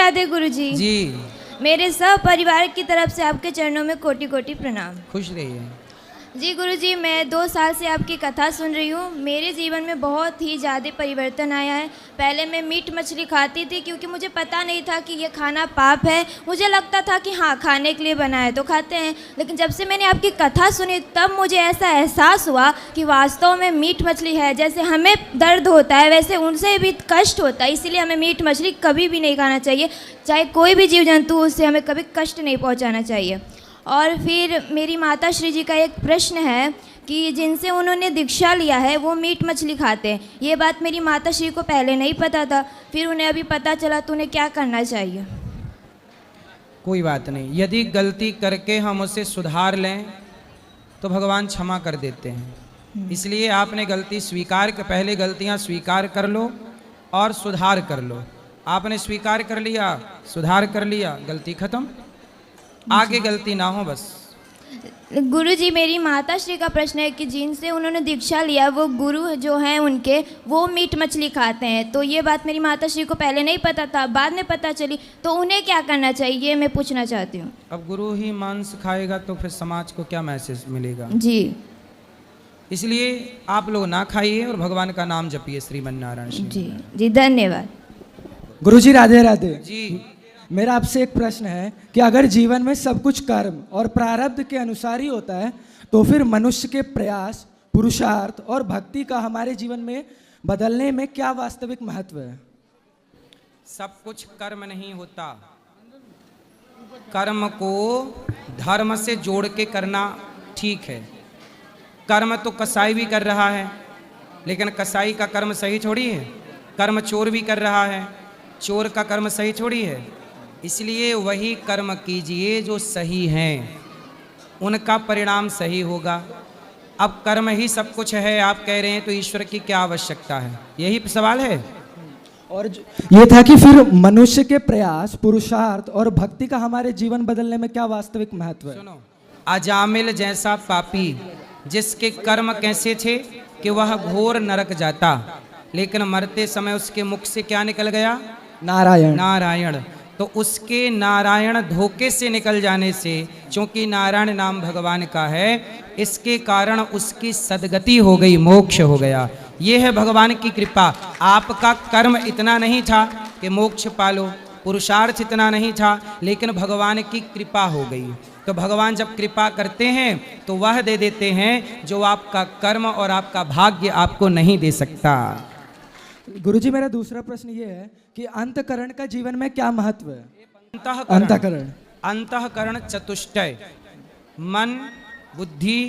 राधे गुरुजी। जी मेरे सब परिवार की तरफ से आपके चरणों में कोटि कोटि प्रणाम। खुश रहिए। जी गुरुजी, मैं 2 साल से आपकी कथा सुन रही हूँ। मेरे जीवन में बहुत ही ज़्यादा परिवर्तन आया है। पहले मैं मीट मछली खाती थी क्योंकि मुझे पता नहीं था कि ये खाना पाप है। मुझे लगता था कि हाँ, खाने के लिए बना है तो खाते हैं। लेकिन जब से मैंने आपकी कथा सुनी तब मुझे ऐसा एहसास हुआ कि वास्तव में मीट मछली है। जैसे हमें दर्द होता है वैसे उनसे भी कष्ट होता है, इसीलिए हमें मीट मछली कभी भी नहीं खाना चाहिए। चाहे कोई भी जीव जंतु, उससे हमें कभी कष्ट नहीं पहुँचाना चाहिए। और फिर मेरी माता श्री जी का एक प्रश्न है कि जिनसे उन्होंने दीक्षा लिया है वो मीट मछली खाते हैं। ये बात मेरी माता श्री को पहले नहीं पता था, फिर उन्हें अभी पता चला, तो उन्हें क्या करना चाहिए? कोई बात नहीं, यदि गलती करके हम उसे सुधार लें तो भगवान क्षमा कर देते हैं। इसलिए आपने गलती स्वीकार कर, पहले गलतियां स्वीकार कर लो और सुधार कर लो। आपने स्वीकार कर लिया, सुधार कर लिया, गलती खत्म, आगे गलती ना हो बस। गुरुजी, मेरी माता श्री का प्रश्न है कि जिनसे उन्होंने दीक्षा लिया वो गुरु जो हैं उनके, वो मीट मछली खाते हैं। तो ये बात मेरी माता श्री को पहले नहीं पता था, बाद में पता चली, तो उन्हें क्या करना चाहिए ये मैं पूछना चाहती हूँ। अब गुरु ही मांस खाएगा तो फिर समाज को क्या मैसेज मिलेगा? जी, इसलिए आप लोग ना खाइए और भगवान का नाम जपिए, श्रीमन्नारायण श्री। जी जी, धन्यवाद। गुरुजी राधे राधे। जी मेरा आपसे एक प्रश्न है कि अगर जीवन में सब कुछ कर्म और प्रारब्ध के अनुसार ही होता है तो फिर मनुष्य के प्रयास, पुरुषार्थ और भक्ति का हमारे जीवन में बदलने में क्या वास्तविक महत्व है? सब कुछ कर्म नहीं होता, कर्म को धर्म से जोड़ के करना ठीक है। कर्म तो कसाई भी कर रहा है, लेकिन कसाई का कर्म सही थोड़ी है। कर्म चोर भी कर रहा है, चोर का कर्म सही थोड़ी है। इसलिए वही कर्म कीजिए जो सही हैं, उनका परिणाम सही होगा। अब कर्म ही सब कुछ है आप कह रहे हैं, तो ईश्वर की क्या आवश्यकता है? यही सवाल है। और ये था कि फिर मनुष्य के प्रयास, पुरुषार्थ और भक्ति का हमारे जीवन बदलने में क्या वास्तविक महत्व है? सुनो, अजामिल जैसा पापी जिसके कर्म कैसे थे कि वह घोर नरक जाता, लेकिन मरते समय उसके मुख से क्या निकल गया? नारायण। नारायण। तो उसके नारायण धोखे से निकल जाने से, क्योंकि नारायण नाम भगवान का है, इसके कारण उसकी सदगति हो गई, मोक्ष हो गया। ये है भगवान की कृपा। आपका कर्म इतना नहीं था कि मोक्ष पालो, पुरुषार्थ इतना नहीं था, लेकिन भगवान की कृपा हो गई। तो भगवान जब कृपा करते हैं तो वह दे देते हैं जो आपका कर्म और आपका भाग्य आपको नहीं दे सकता। गुरुजी, मेरा दूसरा प्रश्न ये है कि अंतःकरण का जीवन में क्या महत्व है? अंतःकरण, अंतःकरण चतुष्टय, मन, बुद्धि,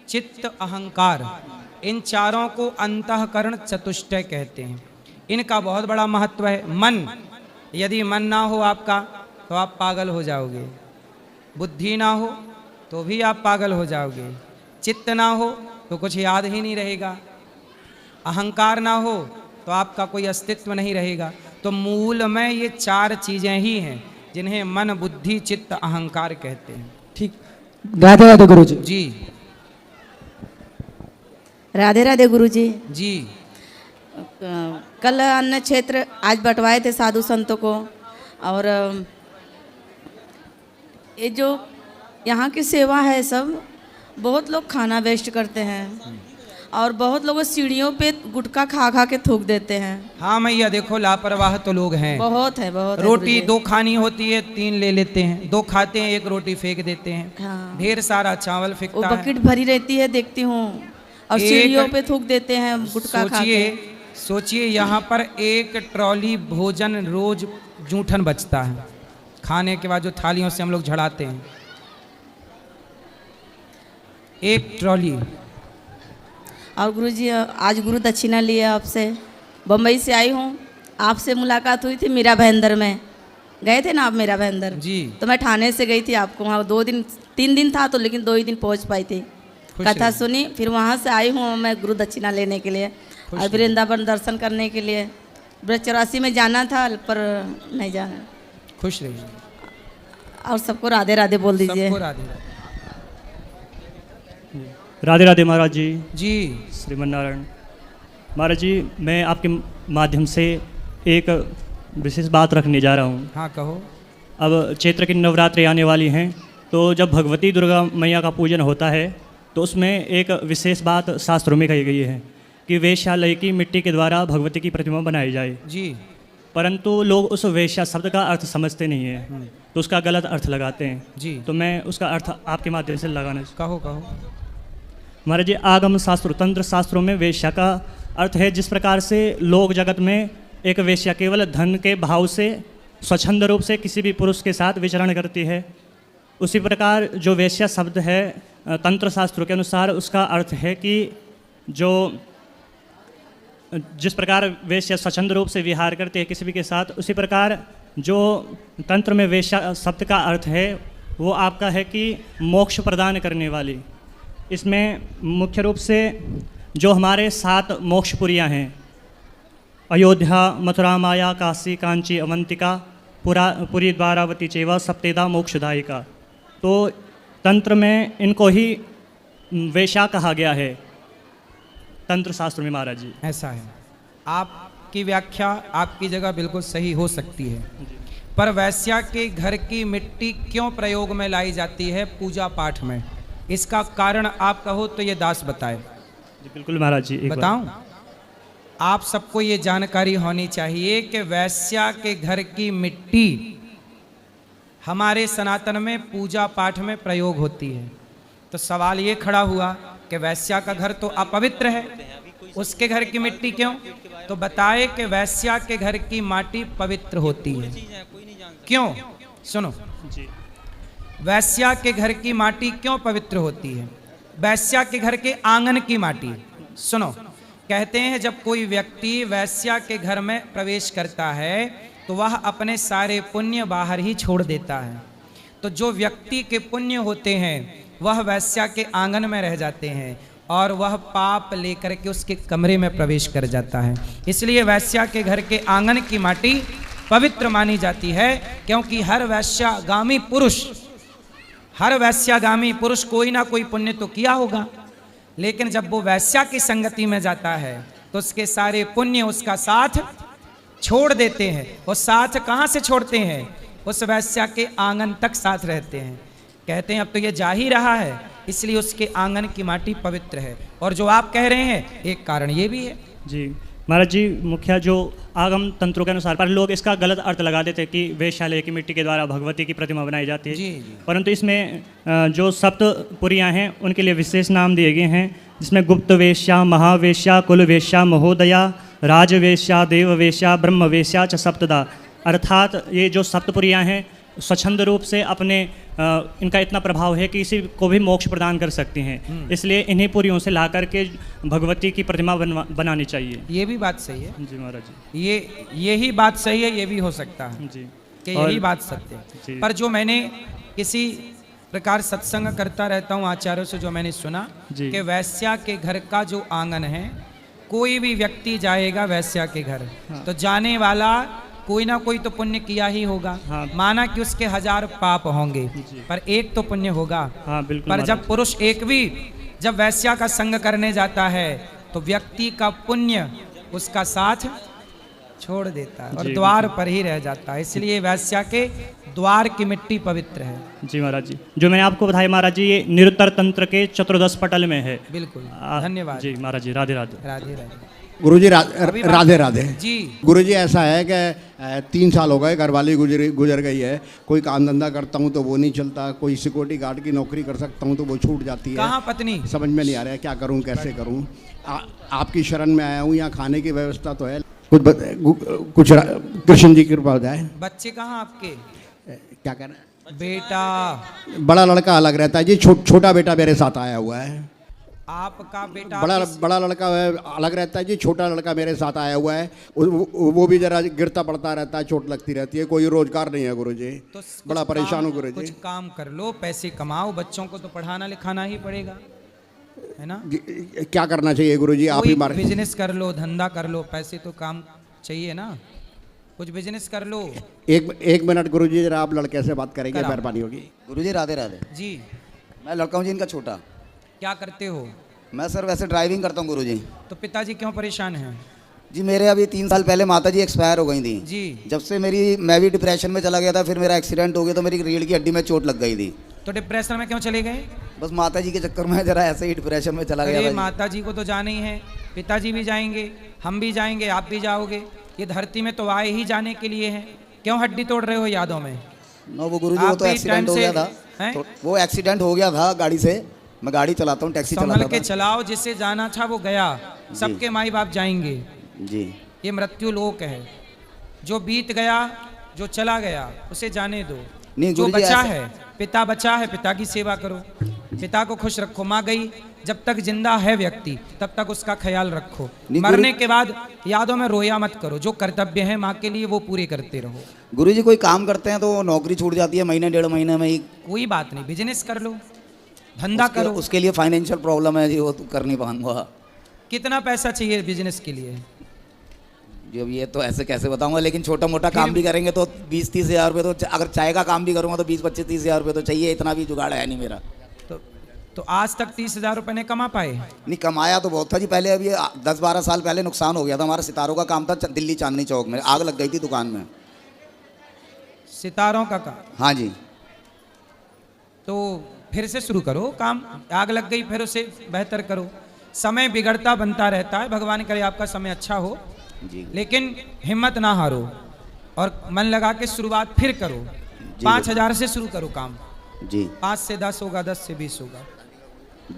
चित्त, अहंकार, इन चारों को अंतःकरण चतुष्टय कहते हैं। इनका बहुत बड़ा महत्व है। मन, यदि मन ना हो आपका तो आप पागल हो जाओगे। बुद्धि ना हो तो भी आप पागल हो जाओगे। चित्त ना हो तो कुछ याद ही नहीं रहेगा। अहंकार ना हो तो आपका कोई अस्तित्व नहीं रहेगा। तो मूल में ये 4 चीजें ही हैं जिन्हें मन, बुद्धि, चित्त, अहंकार कहते हैं। ठीक, राधे राधे गुरुजी। जी राधे राधे गुरुजी। जी। कल अन्न क्षेत्र आज बंटवाए थे साधु संतों को, और ये जो यहाँ की सेवा है, सब बहुत लोग खाना वेस्ट करते हैं और बहुत लोग सीढ़ियों पे गुटखा खा खा के थूक देते हैं। हाँ मैया, देखो लापरवाह तो लोग हैं। बहुत है, बहुत है। रोटी 2 खानी होती है, 3 ले लेते हैं। 2 खाते हैं, 1 रोटी फेंक देते हैं। हाँ। ढेर सारा चावल वो फेंकता है। बकेट भरी रहती है, देखती हूँ, और सीढ़ियों पे थूक देते हैं गुटखा खा के। सोचिए यहाँ पर 1 ट्रॉली भोजन रोज जूठन बचता है, खाने के बाद जो थालियों से हम लोग झड़ाते हैं, 1 ट्रॉली। और गुरुजी, आज गुरु दक्षिणा लिए आपसे, बम्बई से आई हूँ। आपसे मुलाकात हुई थी मीरा भाईंदर में, गए थे ना आप मीरा भाईंदर जी। तो मैं ठाणे से गई थी आपको वहाँ 2 दिन 3 दिन था, तो लेकिन 2 ही दिन पहुँच पाई थी। कथा सुनी, फिर वहाँ से आई हूँ मैं गुरु दक्षिणा लेने के लिए और वृंदावन दर्शन करने के लिए। ब्रज 84 में जाना था पर नहीं जाना। खुश रहिए और सबको राधे राधे बोल दीजिए। सबको राधे राधे। राधे राधे महाराज जी। जी श्रीमन्नारायण महाराज जी, मैं आपके माध्यम से एक विशेष बात रखने जा रहा हूँ। हाँ कहो। अब चैत्र की नवरात्रि आने वाली हैं, तो जब भगवती दुर्गा मैया का पूजन होता है तो उसमें एक विशेष बात शास्त्रों में कही गई है कि वेश्यालय की मिट्टी के द्वारा भगवती की प्रतिमा बनाई जाए जी। परंतु लोग उस वेश्या शब्द का अर्थ समझते नहीं है, तो उसका गलत अर्थ लगाते हैं जी। तो मैं उसका अर्थ आपके माध्यम से लगाना। कहो कहो। महाराज जी, आगम शास्त्र तंत्र शास्त्रों में वेश्या का अर्थ है जिस प्रकार से लोक जगत में एक वेश्या केवल धन के भाव से स्वच्छंद रूप से किसी भी पुरुष के साथ विचरण करती है, उसी प्रकार जो वेश्या शब्द है तंत्र शास्त्रों के अनुसार उसका अर्थ है कि जो जिस प्रकार वेश्या स्वच्छंद रूप से विहार करती है किसी भी के साथ, उसी प्रकार जो तंत्र में वेश्या शब्द का अर्थ है वो आपका है कि मोक्ष प्रदान करने वाली। इसमें मुख्य रूप से जो हमारे 7 मोक्षपुरियाँ हैं, अयोध्या, मथुरा, माया, काशी, कांची, अवंतिका, पुरी, द्वारावती चेवा सप्तेदा मोक्षदायिका, तो तंत्र में इनको ही वेश्या कहा गया है तंत्र शास्त्र में महाराज जी। ऐसा है, आपकी व्याख्या आपकी जगह बिल्कुल सही हो सकती है, पर वैश्या के घर की मिट्टी क्यों प्रयोग में लाई जाती है पूजा पाठ में, इसका कारण आप कहो तो ये दास बताए। जी बिल्कुल महाराज जी, एक बताऊं? आप सबको ये जानकारी होनी चाहिए कि वैश्या के घर की मिट्टी हमारे सनातन में पूजा पाठ में प्रयोग होती है। तो सवाल ये खड़ा हुआ कि वैश्या का घर तो अपवित्र है, उसके घर की मिट्टी क्यों? तो बताए कि वैश्या के घर की माटी पवित्र होती है। क्यों? सुनो जी। वैश्या के घर की माटी क्यों पवित्र होती है? वैश्या के घर के आंगन की माटी। सुनो, कहते हैं जब कोई व्यक्ति वैश्या के घर में प्रवेश करता है तो वह अपने सारे पुण्य बाहर ही छोड़ देता है। तो जो व्यक्ति के पुण्य होते हैं वह वैश्या के आंगन में रह जाते हैं और वह पाप लेकर के उसके कमरे में प्रवेश कर जाता है। इसलिए वैश्या के घर के आंगन की माटी पवित्र मानी जाती है, क्योंकि हर वैश्यागामी पुरुष कोई ना कोई पुण्य तो किया होगा, लेकिन जब वो वैश्या की संगति में जाता है तो उसके सारे पुण्य उसका साथ छोड़ देते हैं। वो साथ कहाँ से छोड़ते हैं? उस वैश्या के आंगन तक साथ रहते हैं। कहते हैं अब तो ये जा ही रहा है, इसलिए उसके आंगन की माटी पवित्र है। और जो आप कह रहे हैं एक कारण ये भी है। जी महाराज जी, मुखिया जो आगम तंत्रों के अनुसार पर लोग इसका गलत अर्थ लगा देते हैं कि वेश्यालय की मिट्टी के द्वारा भगवती की प्रतिमा बनाई जाती है। जी, जी। परंतु इसमें जो सप्तपुरियाँ हैं उनके लिए विशेष नाम दिए गए हैं, जिसमें गुप्त वेश्या, महावेश्या, कुल वेश्या, महोदया, राजवेश्या, देववेश्या, ब्रह्मवेश्या च सप्तदा। अर्थात ये जो सप्तपुरियाँ हैं स्वच्छंद रूप से अपने इनका इतना प्रभाव है कि किसी को भी मोक्ष प्रदान कर सकती हैं, इसलिए इन्हीं पुरियों से ला करके भगवती की प्रतिमा बनानी चाहिए। ये भी बात सही है जी महाराज जी। यही बात सही है, ये भी हो सकता है जी कि यही बात सत्य है। पर जो मैंने किसी प्रकार सत्संग करता रहता हूँ आचार्यों से, जो मैंने सुना कि वैश्या के घर का जो आंगन है, कोई भी व्यक्ति जाएगा वैश्या के घर तो जाने वाला कोई ना कोई तो पुण्य किया ही होगा। माना कि उसके 1000 पाप होंगे पर एक तो पुण्य होगा। बिल्कुल। पर जब पुरुष एक भी जब वैश्या का संग करने जाता है तो व्यक्ति का पुण्य उसका साथ छोड़ देता है और द्वार पर ही रह जाता है। इसलिए वैश्या के द्वार की मिट्टी पवित्र है। जी महाराज जी, जो मैंने आपको बताया महाराज जी, ये निरुत्तर तंत्र के चतुर्दश पटल में है। बिल्कुल, धन्यवाद जी महाराज जी। राधे राधे। राधे राधे। गुरुजी राधे राधे जी। गुरुजी ऐसा है कि 3 साल हो गए, घरवाली गुजर गई है। कोई काम धंधा करता हूँ तो वो नहीं चलता, कोई सिक्योरिटी गार्ड की नौकरी कर सकता हूँ तो वो छूट जाती है। कहाँ पत्नी? समझ में नहीं आ रहा है क्या करूँ, कैसे करूँ। आपकी शरण में आया हूँ, यहाँ खाने की व्यवस्था तो है, कुछ कृष्ण जी की कृपा हो जाए। बच्चे कहाँ आपके? क्या कह रहे हैं? बेटा बड़ा लड़का अलग रहता है जी, छोटा बेटा मेरे साथ आया हुआ है। आपका बेटा? बड़ा लड़का अलग रहता है जी, छोटा लड़का मेरे साथ आया हुआ है। वो भी जरा गिरता पड़ता रहता है, चोट लगती रहती है, कोई रोजगार नहीं है गुरुजी। तो बड़ा परेशान हूँ गुरुजी। कुछ काम कर लो, पैसे कमाओ, बच्चों को तो पढ़ाना लिखाना ही पड़ेगा, है ना? क्या करना चाहिए गुरुजी? आप ही मार्ग। बिजनेस कर लो, धंधा कर लो, पैसे तो काम चाहिए ना, कुछ बिजनेस कर लो। एक मिनट गुरुजी, जरा आप लड़के से बात करेंगे, मेहरबानी होगी। गुरुजी राधे राधे जी। मैं लड़का हूँ जी इनका छोटा। क्या करते हो? मैं सर वैसे ड्राइविंग करता हूँ गुरुजी। तो पिताजी क्यों परेशान हैं? जी मेरे अभी 3 साल पहले माता जी एक्सपायर हो गई थी। जी। जब से मैं भी डिप्रेशन में चला गया था, फिर मेरा एक्सीडेंट हो गया तो मेरी रीढ़ की हड्डी में चोट लग गई थी। तो डिप्रेशन में क्यों चले गए? बस माता जी के चक्कर में जरा ऐसे ही डिप्रेशन में चला गया अरे था जी। माता जी को तो जाना ही है, पिताजी भी जाएंगे, हम भी जाएंगे, आप भी जाओगे। ये धरती में तो आए ही जाने के लिए है, क्यों हड्डी तोड़ रहे हो यादों में? नो वो गुरुजी, वो आप तो भी एक्सीडेंट टाइम हो से- गया था। हैं? तो वो एक्सीडेंट हो गया था गाड़ी से। मैं गाड़ी चलाता हूँ, टैक्सी संभल चलाता के था। चलाओ, जिससे जाना था वो गया। सबके माई बाप जाएंगे, जी ये मृत्यु लोक है। जो बीत गया, जो चला गया, उसे जाने दो। नहीं, जो गुरुजी, बचा ऐसा- है, पिता बचा है, पिता की सेवा करो, पिता को खुश रखो। माँ गई, जब तक जिंदा है व्यक्ति तब तक उसका ख्याल रखो। नहीं, मरने के बाद यादों में रोया मत करो। जो कर्तव्य है माँ के लिए वो पूरे करते रहो। गुरुजी कोई काम करते हैं तो नौकरी छूट जाती है महीने 1.5 महीने में ही। कोई बात नहीं, बिजनेस कर लो, धंधा करो। उसके लिए फाइनेंशियल प्रॉब्लम है जी, वो तो कर नहीं पाऊंगा कितना पैसा चाहिए बिजनेस के लिए? जी अब ये तो ऐसे कैसे बताऊंगा, लेकिन छोटा मोटा काम भी करेंगे तो 20-30 हज़ार रुपये तो, अगर चाय का काम भी करूंगा तो 20-25-30 हज़ार रुपये तो चाहिए। इतना भी जुगाड़ है नहीं मेरा। तो आज तक 30,000 रुपए ने कमा पाए? नहीं कमाया तो बहुत था जी पहले। अभी 10-12 साल पहले नुकसान हो गया था। हमारा सितारों का काम था दिल्ली चांदनी चौक में, आग लग गई थी दुकान में। सितारों का काम? हाँ जी। तो फिर से शुरू करो काम। आग लग गई, फिर उसे बेहतर करो। समय बिगड़ता बनता रहता है, भगवान करे आपका समय अच्छा हो, जी लेकिन हिम्मत ना हारो और मन लगा के शुरुआत फिर करो। 5,000 से शुरू करो काम। जी 5 से 10 होगा, 10 से 20 होगा।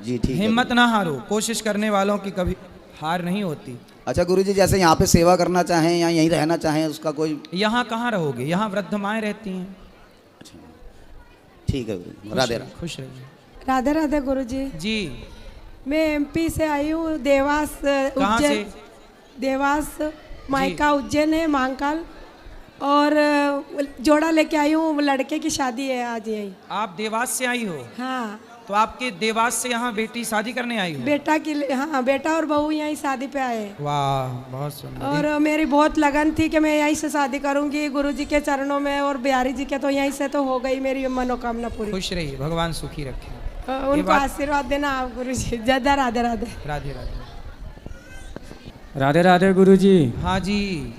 जी ठीक है। हिम्मत ना हारो, कोशिश करने वालों की कभी हार नहीं होती। अच्छा गुरुजी, जैसे यहाँ पे सेवा करना चाहें या यहीं रहना चाहें, उसका कोई? यहाँ कहाँ रहोगे, यहाँ वृद्ध माएँ रहती हैं। ठीक है गुरुजी, राधे राधे। खुश रहिए। राधे राधे गुरुजी। जी। मैं एमपी से आई हूँ, देवास कहाँ उज्जैन। से? देवास मायका उज्जैन है, महाकाल। और जोड़ा लेके आई हूँ, लड़के की शादी है आज यही। आप देवास से आई हो? हाँ। तो आपके देवास से यहाँ बेटी शादी करने आई हो? बेटा की, हाँ बेटा और बहू यहीं शादी पे आए। वाह, बहुत सुंदर। और मेरी बहुत लगन थी कि मैं यहीं से शादी करूंगी गुरुजी के चरणों में, और बिहारी जी के तो यहीं से तो हो गई मेरी मनोकामना पूरी। खुश रहिए, भगवान सुखी रखे। उनको आशीर्वाद देना आप गुरुजी। जय राधे राधे। राधे राधे। राधे राधे गुरुजी। हाँ जी।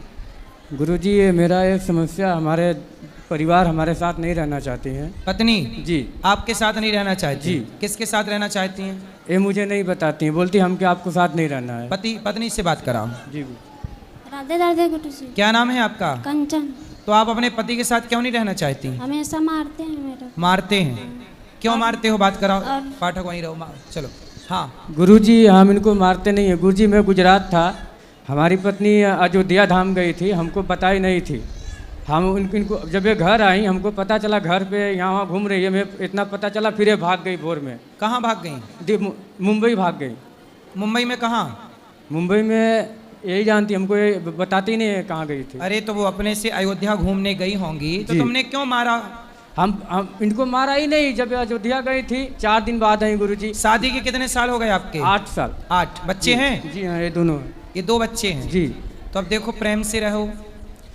गुरुजी ये मेरा एक समस्या, हमारे परिवार हमारे साथ नहीं रहना चाहती हैं। पत्नी जी आपके साथ नहीं रहना चाहती? जी। किसके साथ रहना चाहती हैं? ये मुझे नहीं बताती हैं, बोलती हम कि आपको साथ नहीं रहना है। पति पत्नी से बात कराओ। जी राधे राधे गुरुजी। क्या नाम है आपका? कंचन। तो आप अपने पति के साथ क्यों नहीं रहना चाहती? हमेशा मारते हैं मेरा। मारते हैं? क्यों मारते हो, बात कराओ। पाठक वहीं रहो, चलो। हाँ गुरुजी, हम इनको मारते नहीं है गुरुजी। मैं गुजरात था, हमारी पत्नी अयोध्या धाम गई थी, हमको पता ही नहीं थी। हम इनको जब ये घर आई, हमको पता चला घर पे यहाँ वहाँ घूम रही है, मैं इतना पता चला, फिर ये भाग गई भोर में। कहाँ भाग गई? मुंबई भाग गई। मुंबई में कहाँ? मुंबई में यही जानती, हमको ये बताती नहीं है कहाँ गई थी। अरे तो वो अपने से अयोध्या घूमने गई होंगी, तो जी। तुमने क्यों मारा? हम इनको मारा ही नहीं। जब अयोध्या गई थी 4 दिन बाद आई गुरुजी। शादी के कितने साल हो गए आपके? 8 साल। 8 बच्चे हैं? जी हाँ, ये दोनों। ये 2 बच्चे हैं जी। तो अब देखो, प्रेम से रहो,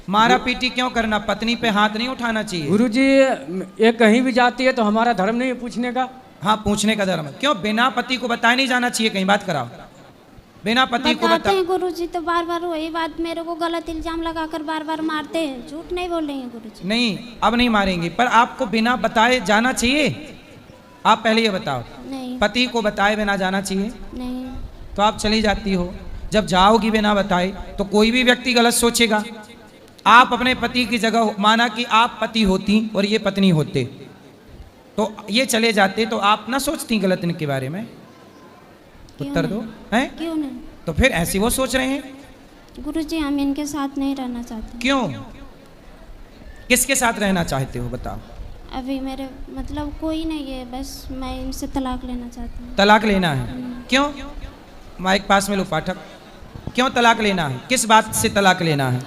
मारा पीटी क्यों करना? पत्नी पे हाथ नहीं उठाना चाहिए। गुरुजी ये कहीं भी जाती है तो हमारा धर्म नहीं है पूछने का। हाँ, पूछने का धर्म है। क्यों बिना पति को बताए नहीं जाना चाहिए कहीं? बात कराओ। बिना पति को बताते हैं गुरुजी तो बार बार वही बात, मेरे को गलत इल्जाम लगाकर बार बार मारते हैं। झूठ नहीं बोल रही हैं गुरुजी। नहीं, अब नहीं मारेंगे, पर आपको बिना बताए जाना चाहिए? आप पहले ये बताओ। नहीं। पति को बताए बिना जाना चाहिए? नहीं। तो आप चली जाती हो। जब जाओगी बिना बताए तो कोई भी व्यक्ति गलत सोचेगा। आप अपने पति की जगह, माना कि आप पति होती और ये पत्नी होते, तो ये चले जाते, तो आप ना सोचती गलत इनके बारे में? उत्तर दो। हैं? क्यों नहीं? तो फिर ऐसे वो सोच रहे हैं। गुरुजी हम इनके साथ नहीं रहना चाहते। क्यों? किसके साथ रहना चाहते हो बताओ? अभी मेरे मतलब कोई नहीं है, बस मैं इनसे तलाक लेना चाहती हूँ। तलाक लेना है? क्यों? माइक पास में लो पाठक। क्यों तलाक लेना है? किस बात से तलाक लेना है?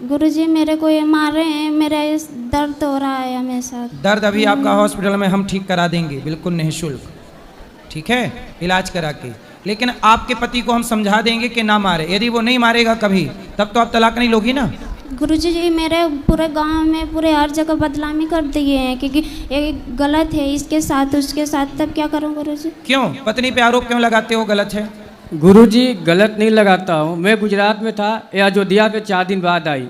गुरुजी मेरे को ये मार रहे हैं, मेरा इस दर्द हो रहा है हमेशा। दर्द अभी आपका हॉस्पिटल में हम ठीक करा देंगे, बिल्कुल निःशुल्क, ठीक है, इलाज करा के। लेकिन आपके पति को हम समझा देंगे कि ना मारे। यदि वो नहीं मारेगा कभी, तब तो आप तलाक नहीं लोगी ना? गुरुजी जी मेरे पूरे गांव में पूरे हर जगह बदनामी कर दिए हैं, क्योंकि ये गलत है इसके साथ उसके साथ। तब क्या करूं गुरुजी? क्यों? पत्नी पे आरोप क्यों लगाते हो गलत है? गुरुजी गलत नहीं लगाता हूँ, मैं गुजरात में था, ये अयोध्या पे 4 दिन बाद आई।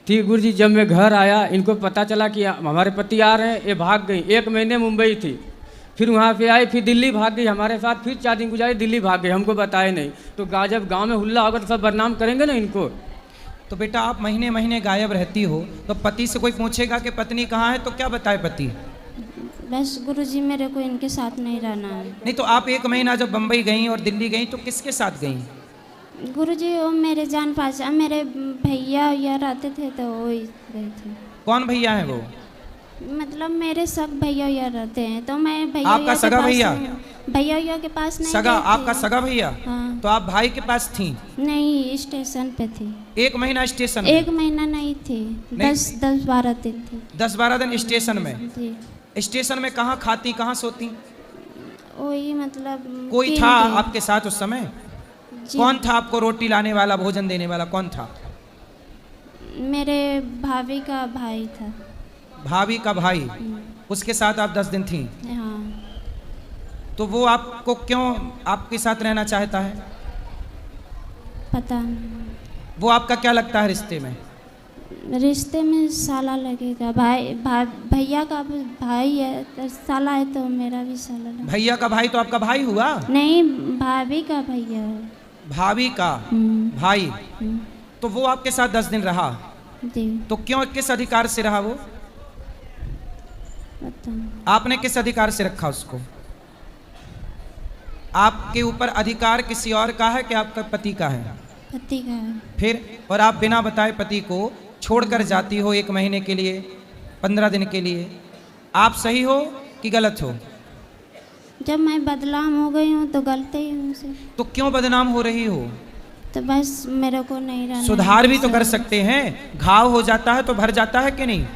ठीक गुरुजी, जब मैं घर आया इनको पता चला कि हमारे पति आ रहे हैं, ये भाग गई। 1 महीने मुंबई थी, फिर वहाँ पे आई, फिर दिल्ली भाग गई हमारे साथ, फिर 4 दिन गुजारी, दिल्ली भाग गई, हमको बताए नहीं। तो जब गांव में हुल्ला होगा तो सब बदनाम करेंगे ना इनको। तो बेटा आप महीने महीने गायब रहती हो, तो पति से कोई पूछेगा कि पत्नी कहाँ है, तो क्या बताए पति? बस गुरुजी मेरे को इनके साथ नहीं रहना है। नहीं तो आप 1 महीना जब बम्बई गई और दिल्ली गई तो किसके साथ गई? गुरुजी वो मेरे जान पहचान, मेरे भैया रहते थे तो वो ही गई थी। कौन भैया है वो? मतलब मेरे सब भैया रहते हैं, तो मैं भैया आपका सगा भैया? भैया के पास नहीं सगा, गई थी। आपका सगा भैया? हाँ। तो आप भाई के पास थी? नहीं, स्टेशन पे थी। 1 महीना स्टेशन में? 1 महीना नहीं थी, 10-12 दिन थी। 10-12 दिन स्टेशन में? जी। स्टेशन में कहाँ खाती, कहाँ सोती? वही मतलब कोई था आपके साथ उस समय? कौन था आपको रोटी लाने वाला, भोजन देने वाला कौन था? मेरे भाभी का भाई था। भाभी का भाई, उसके साथ आप 10 दिन थी? हाँ। तो वो आपको क्यों आपके साथ रहना चाहता है? पता नहीं। वो आपका क्या लगता है रिश्ते में? रिश्ते में साला लगेगा, भैया का भाई है तो साला है, तो मेरा भी साला लगेगा। भैया का भाई तो आपका भाई हुआ? नहीं, भाभी का भैया है। भाभी का भाई। तो वो आपके साथ 10 दिन रहा? जी। तो क्यों, किस अधिकार से रहा वो? आपने किस अधिकार से रखा उसको? आपके ऊपर अधिकार किसी और का है कि आपका पति का है? पति का है। फिर और आप बिना बताए पति को छोड़कर जाती हो 1 महीने के लिए, 15 दिन के लिए। आप सही हो कि गलत हो? जब मैं बदनाम हो गई हूँ तो गलती ही उनसे। तो क्यों बदनाम हो रही हो? तो बस मेरे को नहीं रहना। सुधार भी तो कर सकते हैं, घाव हो जाता है तो भर जाता है कि नहीं?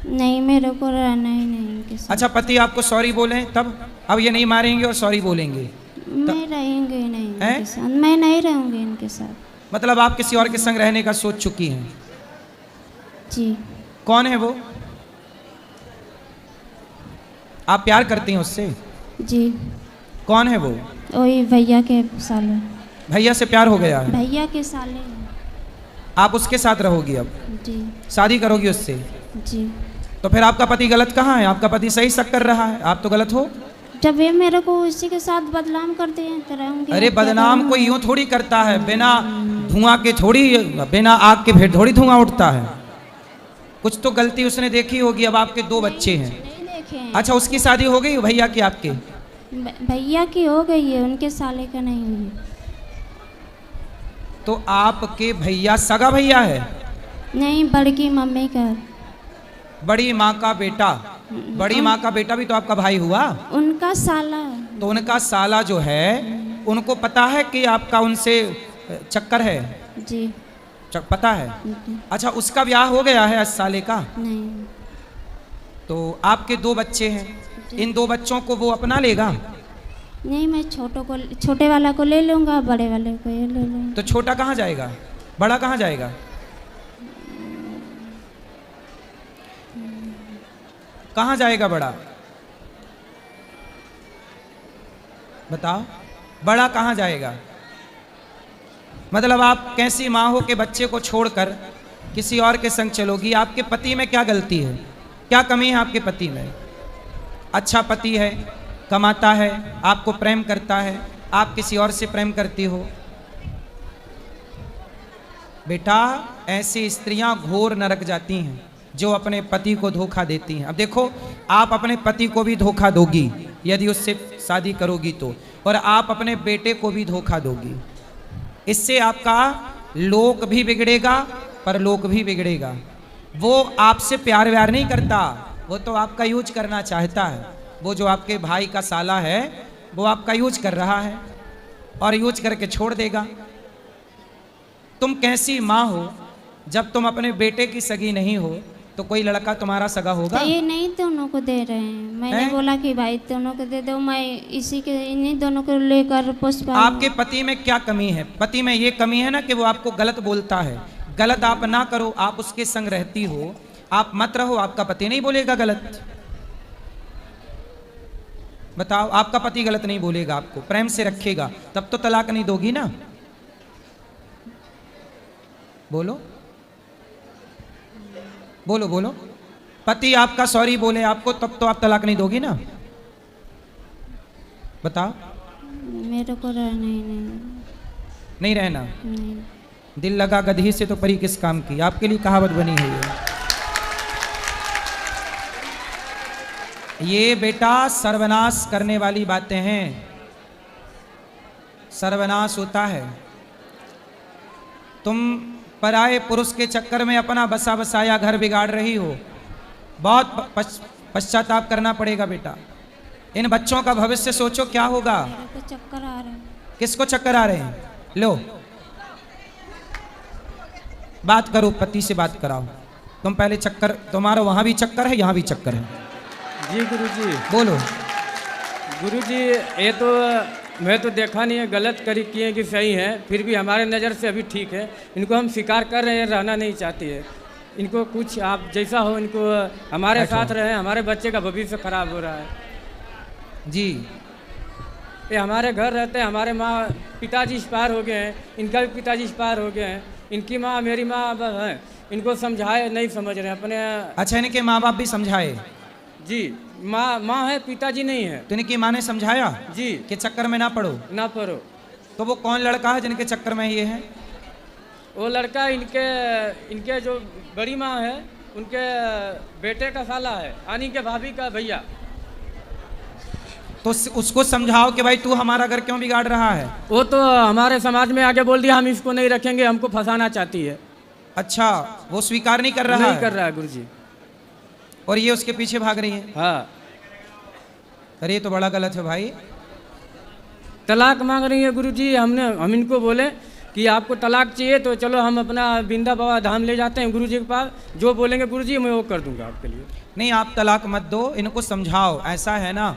नहीं, मेरे को रहना ही नहीं इनके साथ। अच्छा, पति आपको सॉरी बोले तब? अब ये नहीं मारेंगे और सॉरी बोलेंगे? मैं रहेंगे नहीं इनके साथ, मैं नहीं रहूंगी इनके साथ। मतलब आप किसी और के संग रहने का सोच चुकी हैं? जी। कौन है वो? आप प्यार करती हैं उससे? जी। कौन है वो? वही भैया के साले। भैया से प्यार हो गया है? भैया के साले। आप उसके साथ रहोगी अब? जी। शादी करोगी उससे? जी। तो फिर आपका पति गलत कहाँ है? आपका पति सही शक कर रहा है, आप तो गलत हो। जब ये मेरे को उसी के साथ बदनाम करते हैं तो रहूंगी। अरे बदनाम कोई यूं थोड़ी करता है, बिना धुआं के थोड़ी, बिना आग के फिर थोड़ी धुआं उठता है। कुछ तो गलती उसने देखी होगी। अब आपके 2 बच्चे हैं। नहीं देखे हैं। अच्छा, उसकी शादी हो गई भैया की आपके? भैया की हो गई है, उनके साले का नहीं हुई। तो आपके भैया सगा भैया है? नहीं, बड़की मम्मी का। बड़ी माँ का बेटा? बड़ी माँ का बेटा भी तो आपका भाई हुआ? उनका साला। तो उनका साला जो है, उनको पता है कि आपका उनसे चक्कर है? जी। पता है? अच्छा, उसका ब्याह हो गया है 8 साले का? नहीं। तो आपके 2 बच्चे हैं, इन 2 बच्चों को वो अपना लेगा? नहीं, मैं छोटे वाला को ले लूँगा, बड़े वाले को ये ले लूँगा। तो छोटा कहाँ जाएगा, बड़ा कहाँ जाएगा? कहाँ जाएगा बड़ा? बताओ, बड़ा कहाँ जाएगा? मतलब आप कैसी माँ हो कि बच्चे को छोड़कर किसी और के संग चलोगी? आपके पति में क्या गलती है, क्या कमी है आपके पति में? अच्छा पति है, कमाता है, आपको प्रेम करता है, आप किसी और से प्रेम करती हो। बेटा, ऐसी स्त्रियां घोर नरक जाती हैं जो अपने पति को धोखा देती हैं। अब देखो, आप अपने पति को भी धोखा दोगी यदि उससे शादी करोगी तो, और आप अपने बेटे को भी धोखा दोगी। इससे आपका लोक भी बिगड़ेगा, परलोक भी बिगड़ेगा। वो आपसे प्यार व्यार नहीं करता, वो तो आपका यूज करना चाहता है। वो जो आपके भाई का साला है, वो आपका यूज कर रहा है और यूज करके छोड़ देगा। तुम कैसी माँ हो, जब तुम अपने बेटे की सगी नहीं हो तो कोई लड़का तुम्हारा सगा होगा? तो ये नहीं दोनों को दे रहे हैं, मैंने बोला कि भाई दोनों को दे दो, मैं इसी के इन्हीं दोनों को लेकर पुष्पा। आपके पति में क्या कमी है? पति में ये कमी है ना कि वो आपको गलत बोलता है। गलत आप ना करो, आप उसके संग रहती हो, आप मत रहो, आपका पति नहीं बोलेगा गलत। बताओ, आपका पति गलत नहीं बोलेगा, आपको प्रेम से रखेगा, तब तो तलाक नहीं दोगी ना? बोलो बोलो बोलो। पति आपका सॉरी बोले आपको, तब तो आप तलाक नहीं दोगी ना? बताओ। मेरे को रहना ही नहीं रहना? नहीं। दिल लगा गधी से तो परी किस काम की, आपके लिए कहावत बनी है ये बेटा सर्वनाश करने वाली बातें हैं, सर्वनाश होता है। तुम पराये पुरुष के चक्कर में अपना बसा बसाया घर बिगाड़ रही हो, बहुत पश्चाताप करना पड़ेगा बेटा। इन बच्चों का भविष्य सोचो क्या होगा। मेरे को चक्कर आ रहा है। किसको चक्कर आ रहे हैं? लो बात करो, पति से बात कराओ। तुम पहले चक्कर, तुम्हारा वहां भी चक्कर है, यहाँ भी चक्कर है। जी गुरुजी। बोलो। गुरुजी ये तो मैं तो देखा नहीं है, गलत करी किए कि सही है, फिर भी हमारे नज़र से अभी ठीक है। इनको हम स्वीकार कर रहे हैं, रहना नहीं चाहती है। इनको कुछ आप जैसा हो, इनको हमारे साथ रहे, हमारे बच्चे का भविष्य खराब हो रहा है जी। ये हमारे घर रहते हैं, हमारे माँ पिताजी एक्सपायर हो गए हैं, इनका भी पिताजी एक्सपायर हो गए हैं, इनकी माँ मेरी माँ है, इनको समझाए नहीं समझ रहे अपने। अच्छा, इनके माँ बाप भी समझाए? जी, माँ है, पिताजी नहीं है। तो इनकी माँ ने समझाया जी कि चक्कर में ना पड़ो? ना पड़ो। तो वो कौन लड़का है जिनके चक्कर में ये है? वो लड़का इनके जो बड़ी माँ है, उनके बेटे का साला है, यानी के भाभी का भैया। तो उसको समझाओ कि भाई तू हमारा घर क्यों बिगाड़ रहा है। वो तो हमारे समाज में आके बोल दिया हम इसको नहीं रखेंगे, हमको फंसाना चाहती है। अच्छा, वो स्वीकार नहीं कर रहा है? नहीं कर रहा है गुरुजी। और ये उसके पीछे भाग रही है? हाँ। अरे ये तो बड़ा गलत है भाई। तलाक मांग रही है गुरुजी। हम इनको बोले कि आपको तलाक चाहिए तो चलो हम अपना बिंदा बाबा धाम ले जाते हैं गुरुजी के पास, जो बोलेंगे गुरुजी मैं वो कर दूंगा आपके लिए। नहीं, आप तलाक मत दो, इनको समझाओ। ऐसा है ना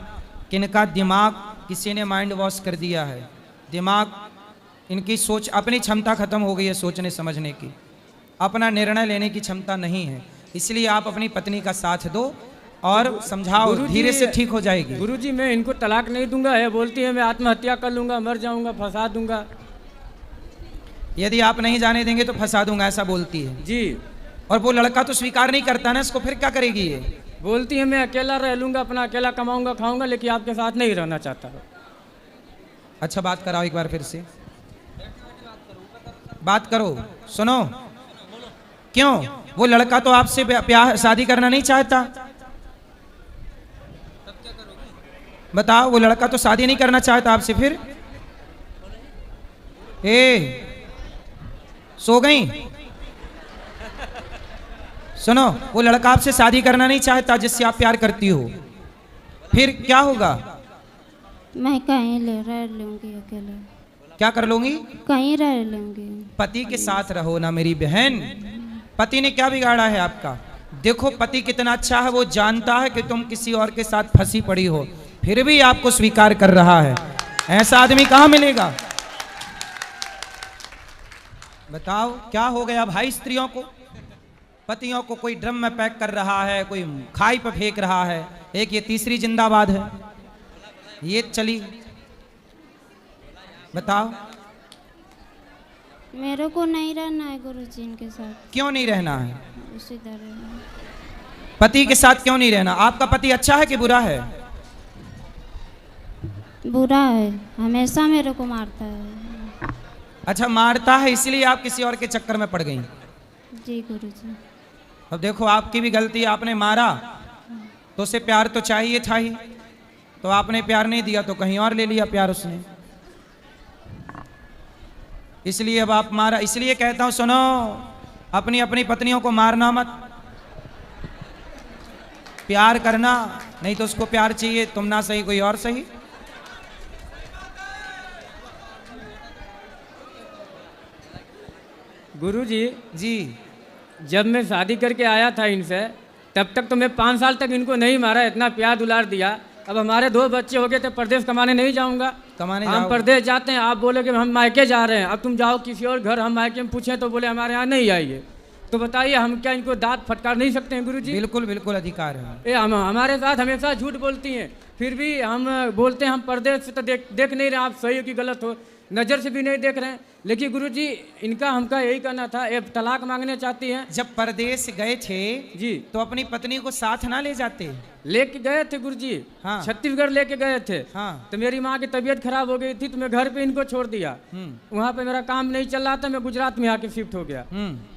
कि इनका दिमाग किसी ने माइंड वॉश कर दिया है, दिमाग इनकी सोच, अपनी क्षमता खत्म हो गई है सोचने समझने की, अपना निर्णय लेने की क्षमता नहीं है। इसलिए आप अपनी पत्नी का साथ दो और समझाओ, धीरे से ठीक हो जाएगी। गुरुजी मैं इनको तलाक नहीं दूंगा है, बोलती है मैं आत्महत्या कर लूंगा, मर जाऊंगा, फंसा दूंगा। यदि आप नहीं जाने देंगे तो फंसा दूंगा, ऐसा बोलती है जी। और वो लड़का तो स्वीकार नहीं करता ना इसको, फिर क्या करेगी ये? बोलती है मैं अकेला रह लूंगा, अपना अकेला कमाऊंगा खाऊंगा, लेकिन आपके साथ नहीं रहना चाहता। अच्छा, बात कराओ एक बार फिर से, बात करो, सुनो। क्यों? वो लड़का तो आपसे प्यार शादी करना नहीं चाहता। बताओ, वो लड़का तो शादी नहीं करना चाहता आपसे, फिर सो गई? सुनो, वो लड़का आपसे शादी करना नहीं चाहता जिससे आप प्यार करती हो, फिर क्या होगा? मैं कहीं रह लूंगी अकेले। क्या कर लूंगी? कहीं रह लूंगी। पति के साथ रहो ना मेरी बहन। पति ने क्या बिगाड़ा है आपका? देखो पति कितना अच्छा है, वो जानता है कि तुम किसी और के साथ फंसी पड़ी हो, फिर भी आपको स्वीकार कर रहा है। ऐसा आदमी कहाँ मिलेगा? बताओ क्या हो गया भाई स्त्रियों को? पतियों को कोई ड्रम में पैक कर रहा है, कोई खाई पे फेंक रहा है, एक ये तीसरी जिंदाबाद है, ये चली। बताओ। मेरे को नहीं रहना है गुरुजी इनके साथ। क्यों नहीं रहना है? उसी तरह पति के साथ क्यों नहीं रहना? आपका पति अच्छा है कि बुरा है? बुरा है, हमेशा मेरे को मारता है। अच्छा, मारता है इसलिए आप किसी और के चक्कर में पड़ गई? जी गुरुजी। अब देखो आपकी भी गलती, आपने मारा तो उसे प्यार तो चाहिए था ही, तो आपने प्यार नहीं दिया तो कहीं और ले लिया प्यार उसने, इसलिए अब आप मारा। इसलिए कहता हूं सुनो, अपनी अपनी पत्नियों को मारना मत, प्यार करना, नहीं तो उसको प्यार चाहिए, तुम ना सही कोई और सही। गुरुजी जी, जब मैं शादी करके आया था इनसे, तब तक तो मैं 5 साल तक इनको नहीं मारा, इतना प्यार दुलार दिया। अब हमारे 2 बच्चे हो गए थे, परदेश कमाने नहीं जाऊंगा। कमाने हम परदेश जाते हैं, आप बोले कि हम मायके जा रहे हैं, अब तुम जाओ किसी और घर, हम मायके में पूछें तो बोले हमारे यहाँ नहीं आइए। तो बताइए हम क्या इनको दांत फटकार नहीं सकते हैं गुरुजी? बिल्कुल बिल्कुल अधिकार है। ये हमारे साथ हमेशा झूठ बोलती हैं, फिर भी हम बोलते हैं हम पर्दे से तो देख नहीं रहे आप सही हो कि गलत हो, नज़र से भी नहीं देख रहे हैं। लेकिन गुरुजी इनका हमका यही कहना था, ये तलाक मांगने चाहती हैं। जब परदेश गए थे जी तो अपनी पत्नी को साथ ना ले जाते? लेके गए थे गुरुजी, हाँ। छत्तीसगढ़ लेके गए थे। हाँ। तो मेरी माँ की तबीयत खराब हो गई थी तो मैं घर पे इनको छोड़ दिया। वहाँ पे मेरा काम नहीं चल रहा था, मैं गुजरात में आके शिफ्ट हो गया।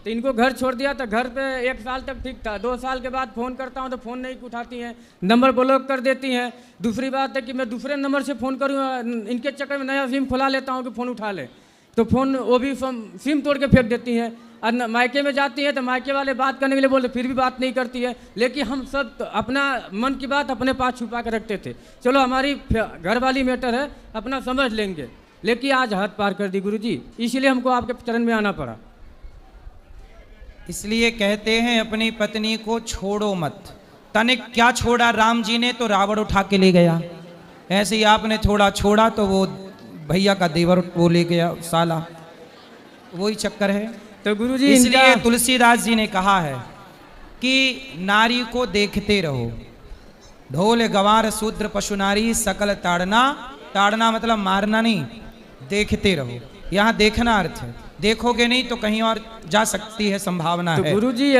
तो इनको घर छोड़ दिया। तो घर पे 1 साल तक ठीक था, 2 साल के बाद फ़ोन करता हूँ तो फ़ोन नहीं उठाती हैं, नंबर ब्लॉक कर देती हैं। दूसरी बात है कि मैं दूसरे नंबर से फ़ोन करूँ, इनके चक्कर में नया सिम खुला लेता हूँ कि फ़ोन उठा ले, तो फ़ोन वो भी सिम तोड़ के फेंक देती हैं। और मायके में जाती है तो मायके वाले बात करने के लिए बोलते, फिर भी बात नहीं करती है। लेकिन हम सब तो अपना मन की बात अपने पास छुपा के रखते थे, चलो हमारी घर वाली मैटर है अपना समझ लेंगे। लेकिन आज हद पार कर दी गुरुजी, इसलिए हमको आपके चरण में आना पड़ा। इसलिए कहते हैं अपनी पत्नी को छोड़ो मत। तनिक क्या छोड़ा राम जी ने, तो रावण उठा के ले गया। ऐसे ही आपने थोड़ा छोड़ा तो वो भैया का देवर वो ले गया साला, वही चक्कर है। तो गुरुजी इसलिए तुलसीदास जी ने कहा है कि नारी को देखते रहो, ढोल गवार शूद्र पशु नारी सकल ताड़ना। ताड़ना मतलब मारना नहीं, देखते रहो। यहाँ देखना अर्थ है, देखोगे नहीं तो कहीं और जा सकती है, संभावना तो है। गुरुजी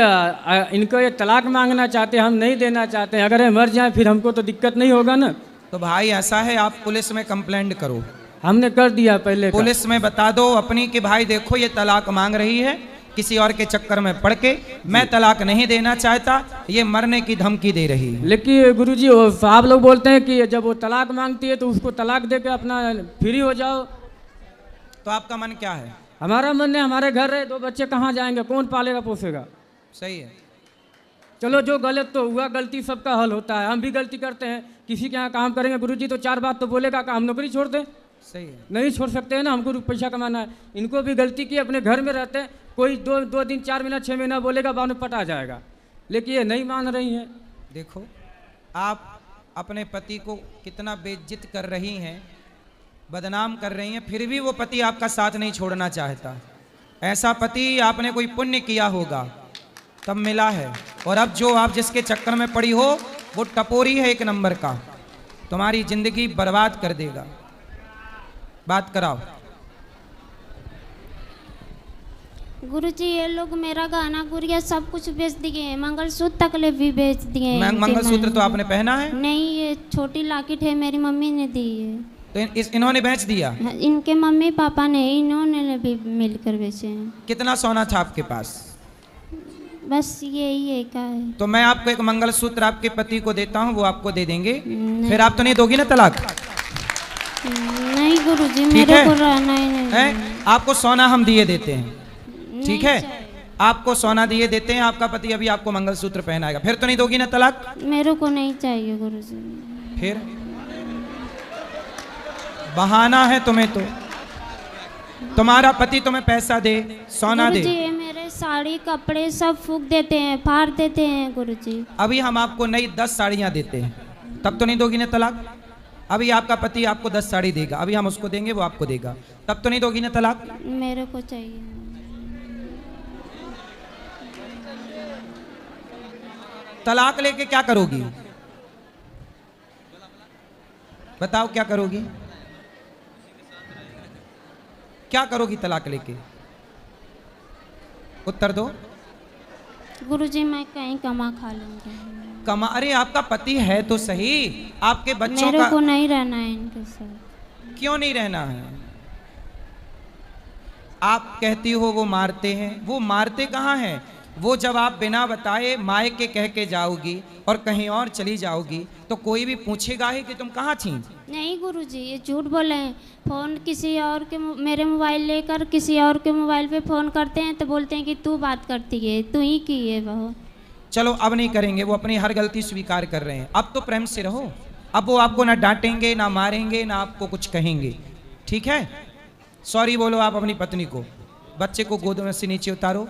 इनको ये तलाक मांगना चाहते, हम नहीं देना चाहते हैं। अगर ये मर जाए फिर हमको तो दिक्कत नहीं होगा ना। तो भाई ऐसा है, आप पुलिस में कंप्लेंट करो। हमने कर दिया पहले का। पुलिस में बता दो अपनी कि भाई देखो ये तलाक मांग रही है, किसी और के चक्कर में पड़ के, मैं तलाक नहीं देना चाहता, ये मरने की धमकी दे रही है। लेकिन गुरुजी वो साहब लोग बोलते हैं कि जब वो तलाक मांगती है तो उसको तलाक दे के अपना फ्री हो जाओ। तो आपका मन क्या है? हमारा मन है हमारे घर रहे, 2 बच्चे कहाँ जाएंगे, कौन पालेगा पोसेगा? सही है। चलो जो गलत तो हुआ, गलती सबका हल होता है, हम भी गलती करते हैं। किसी के यहाँ काम करेंगे गुरुजी तो 4 बात तो बोलेगा कि हम नौकरी छोड़ दें, सही है। नहीं छोड़ सकते हैं ना, हमको पैसा कमाना है। इनको भी गलती की, अपने घर में रहते हैं, कोई 2 दिन 4 महीना 6 महीना बोलेगा, बाद में पटा जाएगा। लेकिन ये नहीं मान रही हैं। देखो आप अपने पति को कितना बेइज्जत कर रही हैं, बदनाम कर रही हैं, फिर भी वो पति आपका साथ नहीं छोड़ना चाहता। ऐसा पति आपने कोई पुण्य किया होगा तब मिला है। और अब जो आप जिसके चक्कर में पड़ी हो वो टपोरी है 1 नंबर का, तुम्हारी जिंदगी बर्बाद कर देगा। बात कराओ। गुरुजी ये लोग मेरा गहना गुड़िया सब कुछ बेच दिए हैं, मंगलसूत्र तक ले भी बेच दिए हैं। मंगलसूत्र तो आपने पहना है? नहीं, ये छोटी लॉकेट है, मेरी मम्मी ने दी है। तो इन्होंने बेच दिया? इनके मम्मी पापा ने, इन्होंने भी मिलकर बेचे हैं। कितना सोना था आपके पास? बस यही है का है। तो मैं आपको एक मंगलसूत्र आपके पति को देता हूँ, वो आपको दे देंगे, फिर आप तो नहीं दोगी ना तलाक? नहीं गुरुजी, मेरे को रहना ही नहीं है। आपको सोना हम दिए देते हैं, ठीक है? आपको सोना दिए देते हैं, आपका पति अभी आपको मंगलसूत्र पहनाएगा, फिर तो नहीं दोगी ना तलाक? मेरे को नहीं चाहिए गुरुजी। फिर बहाना है तुम्हें, तो तुम्हारा पति तुम्हें पैसा दे, सोना दे। गुरुजी मेरे साड़ी कपड़े सब फूंक देते हैं, फाड़ देते हैं गुरुजी। अभी हम आपको नई 10 साड़ियाँ देते हैं, तब तो नहीं दोगी ना तलाक? अभी आपका पति आपको 10 साड़ी देगा, अभी हम उसको देंगे, वो आपको देगा, तब तो नहीं दोगी ना तलाक? मेरे को चाहिए। तलाक लेके क्या करोगी? बताओ क्या करोगी? क्या करोगी तलाक लेके? उत्तर दो। गुरुजी मैं कहीं कमा खा लूंगी। कमा? अरे आपका पति है तो सही, आपके बच्चों मेरे का को नहीं रहना है इनके साथ। क्यों नहीं रहना है? आप कहती हो वो मारते हैं, वो मारते कहाँ हैं? वो जब आप बिना बताए मायके कह के जाओगी और कहीं और चली जाओगी तो कोई भी पूछेगा ही कि तुम कहाँ थी। नहीं गुरुजी ये झूठ बोले हैं। फ़ोन किसी और के मेरे मोबाइल लेकर किसी और के मोबाइल पे फ़ोन करते हैं तो बोलते हैं कि तू बात करती है, तू ही की है बहू। चलो अब नहीं करेंगे, वो अपनी हर गलती स्वीकार कर रहे हैं। अब तो प्रेम से रहो, अब वो आपको ना डांटेंगे ना मारेंगे ना आपको कुछ कहेंगे, ठीक है? सॉरी बोलो आप अपनी पत्नी को, बच्चे को गोद में से नीचे उतारो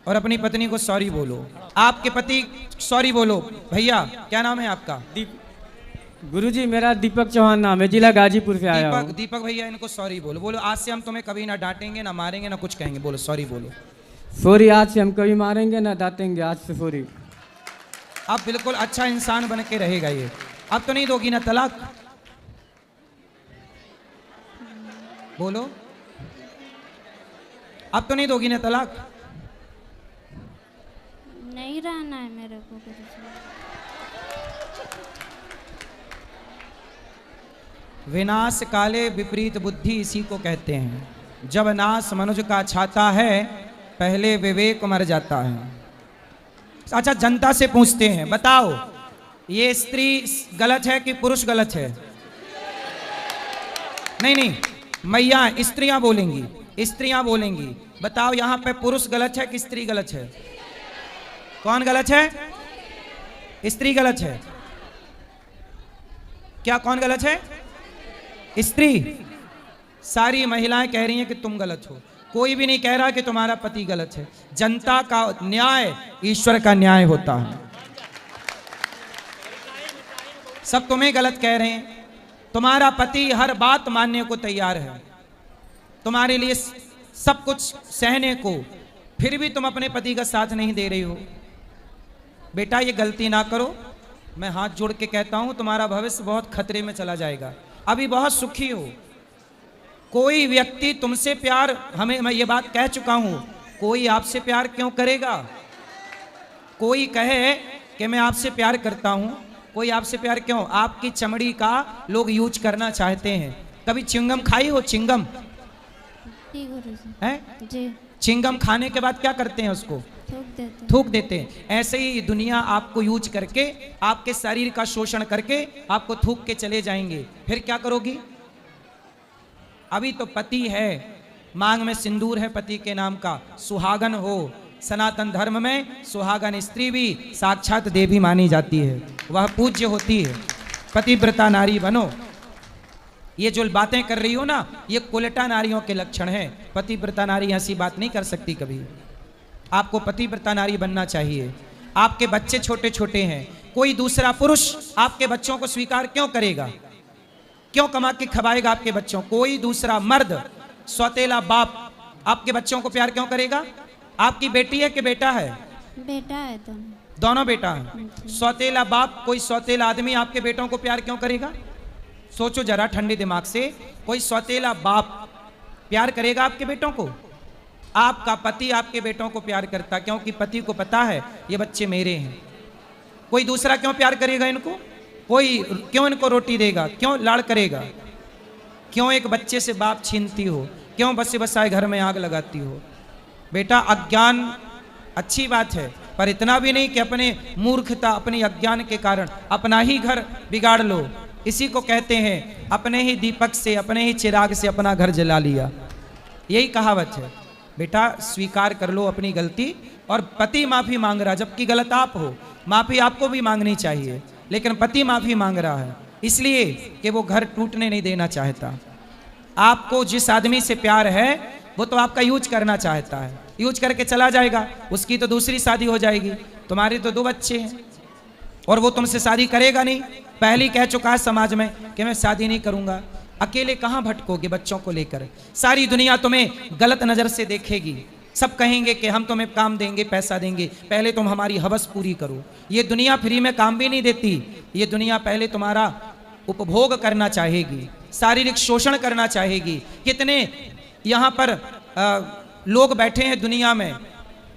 और अपनी पत्नी को सॉरी बोलो। आपके पति सॉरी बोलो। भैया क्या नाम है आपका? गुरुजी मेरा दीपक चौहान नाम है, जिला गाजीपुर से आया हूँ। दीपक भैया इनको सॉरी बोलो। बोलो आज से हम तुम्हें कभी ना डांटेंगे ना मारेंगे ना कुछ कहेंगे। बोलो सॉरी बोलो। सॉरी आज से हम कभी मारेंगे ना डांटेंगे, आज से सॉरी। अब बिल्कुल अच्छा इंसान बन के रहेगा ये। अब तो नहीं दोगी ना तलाक? बोलो, अब तो नहीं दोगी ना तलाक? नहीं रहना है मेरे को गुरुजी। विनाश काले विपरीत बुद्धि इसी को कहते हैं। जब नाश मनुष्य का छाता है, पहले विवेक मर जाता है। अच्छा, जनता से पूछते हैं, बताओ ये स्त्री गलत है कि पुरुष गलत है? नहीं नहीं, मैया स्त्रियां बोलेंगी, स्त्रियां बोलेंगी। बताओ यहाँ पे पुरुष गलत है कि स्त्री गलत है? कौन गलत है? स्त्री गलत है। क्या कौन गलत है? स्त्री। सारी महिलाएं कह रही हैं कि तुम गलत हो, कोई भी नहीं कह रहा कि तुम्हारा पति गलत है। जनता का न्याय ईश्वर का न्याय होता है। सब तुम्हें गलत कह रहे हैं। तुम्हारा पति हर बात मानने को तैयार है, तुम्हारे लिए सब कुछ सहने को, फिर भी तुम अपने पति का साथ नहीं दे रही हो। बेटा ये गलती ना करो, मैं हाथ जोड़ के कहता हूं, तुम्हारा भविष्य बहुत खतरे में चला जाएगा। अभी बहुत सुखी हो। कोई व्यक्ति तुमसे प्यार, हमें, मैं ये बात कह चुका हूं, कोई आपसे प्यार क्यों करेगा? कोई कहे कि मैं आपसे प्यार करता हूं, कोई आपसे प्यार क्यों? आपकी चमड़ी का लोग यूज करना चाहते हैं। कभी चिंगम खाई हो? चिंगम जी गुरुजी। है जी। चिंगम खाने के बाद क्या करते हैं? उसको थूक देते हैं। ऐसे ही दुनिया आपको यूज करके, आपके शरीर का शोषण करके आपको थूक के चले जाएंगे। फिर क्या करोगी? अभी तो पति है, मांग में सिंदूर है पति के नाम का, सुहागन हो। सनातन धर्म में सुहागन स्त्री भी साक्षात देवी मानी जाती है, वह पूज्य होती है। पतिव्रता नारी बनो। ये जो बातें कर रही हो ना, ये कुलटा नारियों के लक्षण है। पतिव्रता नारी ऐसी बात नहीं कर सकती कभी। आपको पतिव्रता नारी बनना चाहिए। आपके बच्चे छोटे छोटे हैं, कोई दूसरा पुरुष आपके बच्चों को स्वीकार क्यों करेगा? क्यों कमा के खवाएगा आपके बच्चों? कोई दूसरा मर्द, सौतेला बाप आपके बच्चों को प्यार क्यों करेगा? आपकी बेटी है कि बेटा है? बेटा है दोनों बेटा है। सौतेला बाप, कोई सौतेला आदमी आपके बेटों को प्यार क्यों करेगा? सोचो जरा ठंडे दिमाग से, कोई सौतेला बाप प्यार करेगा आपके बेटों को? आपका पति आपके बेटों को प्यार करता, क्योंकि पति को पता है ये बच्चे मेरे हैं। कोई दूसरा क्यों प्यार करेगा इनको? कोई क्यों इनको रोटी देगा? क्यों लाड़ करेगा? क्यों एक बच्चे से बाप छीनती हो? क्यों बसे बसाए घर में आग लगाती हो? बेटा अज्ञान अच्छी बात है, पर इतना भी नहीं कि अपने मूर्खता, अपनी अज्ञान के कारण अपना ही घर बिगाड़ लो। इसी को कहते हैं अपने ही दीपक से, अपने ही चिराग से अपना घर जला लिया। यही कहावत है। बेटा स्वीकार कर लो अपनी गलती। और पति माफी मांग रहा, जबकि गलत आप हो। माफी आपको भी मांगनी चाहिए, लेकिन पति माफी मांग रहा है इसलिए कि वो घर टूटने नहीं देना चाहता। आपको जिस आदमी से प्यार है वो तो आपका यूज करना चाहता है, यूज करके चला जाएगा। उसकी तो दूसरी शादी हो जाएगी, तुम्हारे तो 2 बच्चे हैं और वो तुमसे शादी करेगा नहीं। पहले कह चुका है समाज में कि मैं शादी नहीं करूंगा। अकेले कहाँ भटकोगे बच्चों को लेकर? सारी दुनिया तुम्हें गलत नजर से देखेगी। सब कहेंगे कि हम तुम्हें काम देंगे, पैसा देंगे, पहले तुम हमारी हवस पूरी करो। ये दुनिया फ्री में काम भी नहीं देती। ये दुनिया पहले तुम्हारा उपभोग करना चाहेगी, शारीरिक शोषण करना चाहेगी। कितने यहाँ पर लोग बैठे हैं दुनिया में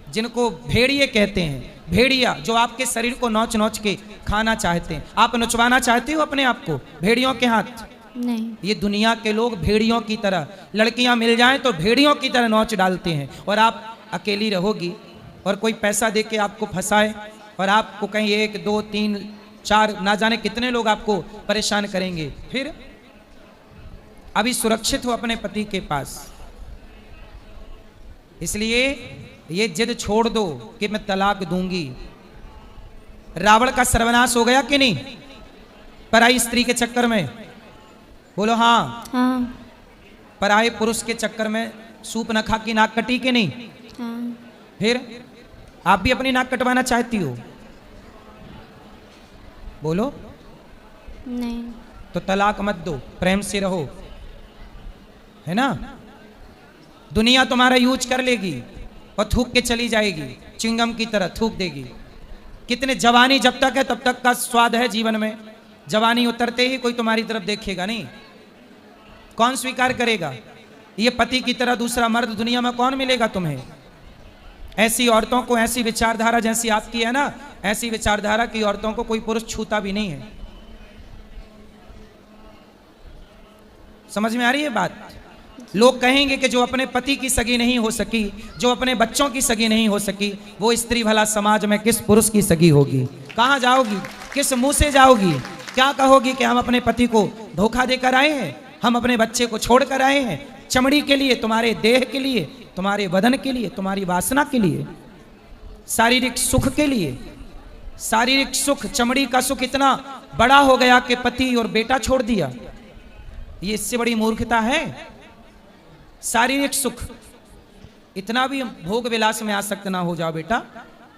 जिनको भेड़िए कहते हैं। भेड़िया जो आपके शरीर को नोच नोच के खाना चाहते हैं। आप नोचवाना चाहते हो अपने आप को भेड़ियों के हाथ? नहीं। ये दुनिया के लोग भेड़ियों की तरह, लड़कियां मिल जाएं तो भेड़ियों की तरह नोच डालते हैं। और आप अकेली रहोगी और कोई पैसा दे के आपको फंसाए और आपको कहीं 1 2 3 4 ना जाने कितने लोग आपको परेशान करेंगे। फिर अभी सुरक्षित हो अपने पति के पास, इसलिए ये जिद छोड़ दो कि मैं तलाक दूंगी। रावण का सर्वनाश हो गया कि नहीं पराई स्त्री के चक्कर में? बोलो हाँ। हाँ। पराये पुरुष के चक्कर में सूप न खा की नाक कटी कि नहीं? हाँ। फिर आप भी अपनी नाक कटवाना चाहती हो? बोलो। नहीं। तो तलाक मत दो, प्रेम से रहो, है ना? दुनिया तुम्हारा यूज कर लेगी, और थूक के चली जाएगी, चिंगम की तरह थूक देगी। कितने जवानी जब तक है तब तक का स्वाद है जीवन में, जवानी उतरते ही कोई तुम्हारी तरफ देखेगा नहीं, कौन स्वीकार करेगा? ये पति की तरह दूसरा मर्द दुनिया में कौन मिलेगा तुम्हें? ऐसी औरतों को, ऐसी विचारधारा जैसी आपकी है ना, ऐसी विचारधारा की औरतों को कोई पुरुष छूता भी नहीं है। समझ में आ रही है बात? लोग कहेंगे कि जो अपने पति की सगी नहीं हो सकी, जो अपने बच्चों की सगी नहीं हो सकी, वो स्त्री भला समाज में किस पुरुष की सगी होगी? कहां जाओगी? किस मुंह से जाओगी? क्या कहोगी कि हम अपने पति को धोखा देकर आए हैं, हम अपने बच्चे को छोड़कर आए हैं, चमड़ी के लिए, तुम्हारे देह के लिए, तुम्हारे बदन के लिए, तुम्हारी वासना के लिए, शारीरिक सुख के लिए। शारीरिक सुख, चमड़ी का सुख इतना बड़ा हो गया कि पति और बेटा छोड़ दिया। ये इससे बड़ी मूर्खता है? शारीरिक सुख, इतना भी भोग विलास में आसक्त ना हो जाओ बेटा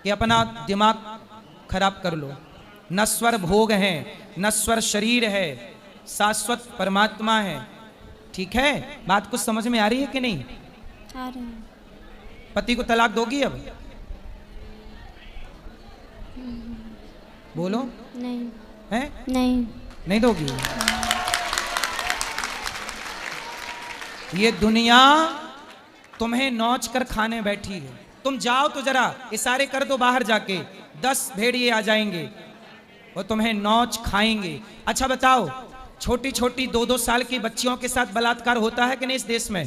कि अपना दिमाग खराब कर लो। नश्वर भोग है, नश्वर शरीर है, शाश्वत परमात्मा है। ठीक है, बात कुछ समझ में आ रही है कि नहीं? आ रही है। पति को तलाक दोगी अब? बोलो। नहीं है? नहीं दोगी? ये दुनिया तुम्हें नौच कर खाने बैठी है। तुम जाओ तो जरा इशारे कर दो बाहर जाके, 10 भेड़िए आ जाएंगे और तुम्हें नौच खाएंगे। अच्छा बताओ, छोटी छोटी 2-2 साल की बच्चियों के साथ बलात्कार होता है कि नहीं इस देश में?